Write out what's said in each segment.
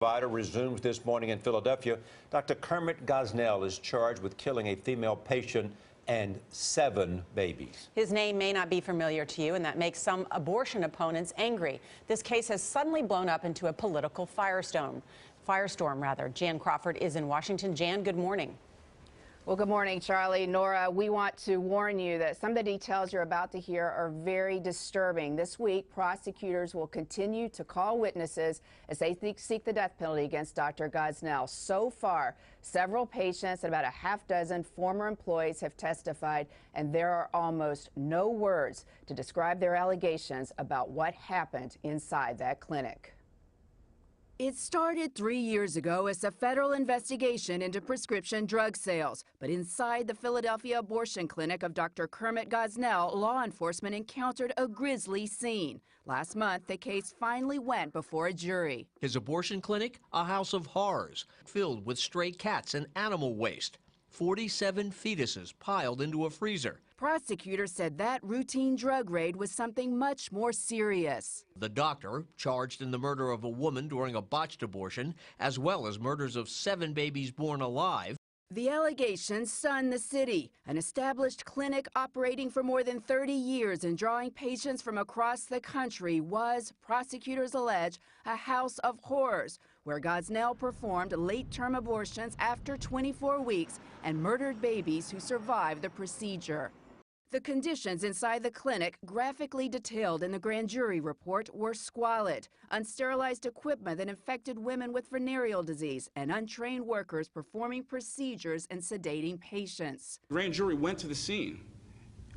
Provider resumes this morning in Philadelphia. Dr. Kermit Gosnell is charged with killing a female patient and 7 babies. His name may not be familiar to you, and that makes some abortion opponents angry. This case has suddenly blown up into a political firestorm. Jan Crawford is in Washington. Jan, good morning. Well, good morning, Charlie. Nora, we want to warn you that some of the details you're about to hear are very disturbing. This week, prosecutors will continue to call witnesses as they seek the death penalty against Dr. Gosnell. So far, several patients and about a half dozen former employees have testified, and there are almost no words to describe their allegations about what happened inside that clinic. It started 3 years ago as a federal investigation into prescription drug sales. But inside the Philadelphia abortion clinic of Dr. Kermit Gosnell, law enforcement encountered a grisly scene. Last month, the case finally went before a jury. His abortion clinic, a house of horrors, filled with stray cats and animal waste. 47 fetuses piled into a freezer. Prosecutors said that routine drug raid was something much more serious. The doctor, charged in the murder of a woman during a botched abortion, as well as murders of 7 babies born alive. The allegations stunned the city. An established clinic operating for more than 30 years and drawing patients from across the country was, prosecutors allege, a house of horrors, where Gosnell performed late-term abortions after 24 weeks and murdered babies who survived the procedure. The conditions inside the clinic, graphically detailed in the grand jury report, were squalid. Unsterilized equipment that infected women with venereal disease and untrained workers performing procedures and sedating patients. The grand jury went to the scene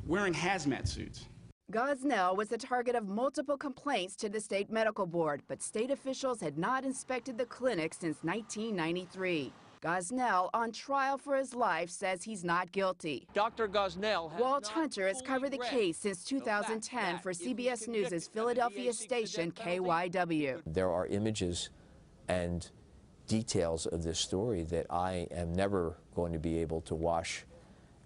wearing hazmat suits. Gosnell was the target of multiple complaints to the state medical board, but state officials had not inspected the clinic since 1993. Gosnell, on trial for his life, says he's not guilty. Dr. Gosnell has Walt Hunter has covered the case since 2010 for CBS News' Philadelphia station KYW. There are images and details of this story that I am never going to be able to wash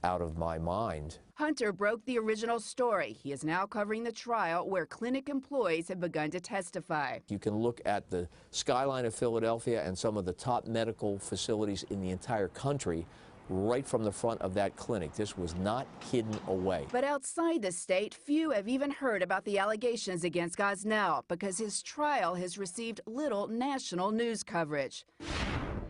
out of my mind. Hunter broke the original story. He is now covering the trial where clinic employees have begun to testify. You can look at the skyline of Philadelphia and some of the top medical facilities in the entire country right from the front of that clinic. This was not hidden away. But outside the state, few have even heard about the allegations against Gosnell because his trial has received little national news coverage.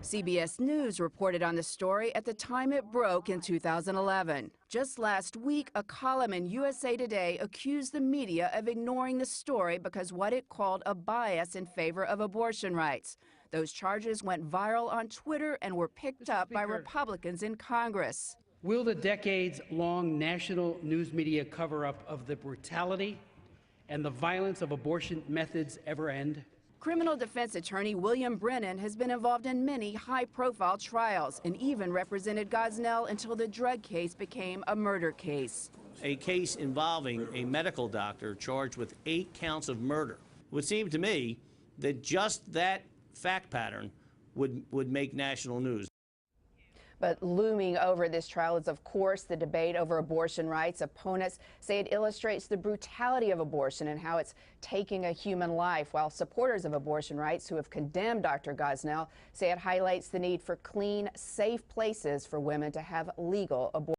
CBS News reported on the story at the time it broke in 2011. Just last week, a column in USA Today accused the media of ignoring the story because what it called a bias in favor of abortion rights. Those charges went viral on Twitter and were picked up by Republicans in Congress. Will the decades-long national news media cover-up of the brutality and the violence of abortion methods ever end? Criminal defense attorney William Brennan has been involved in many high-profile trials and even represented Gosnell until the drug case became a murder case. A case involving a medical doctor charged with 8 counts of murder. It would seem to me that just that fact pattern would make national news. But looming over this trial is, of course, the debate over abortion rights. Opponents say it illustrates the brutality of abortion and how it's taking a human life, while supporters of abortion rights who have condemned Dr. Gosnell say it highlights the need for clean, safe places for women to have legal abortion.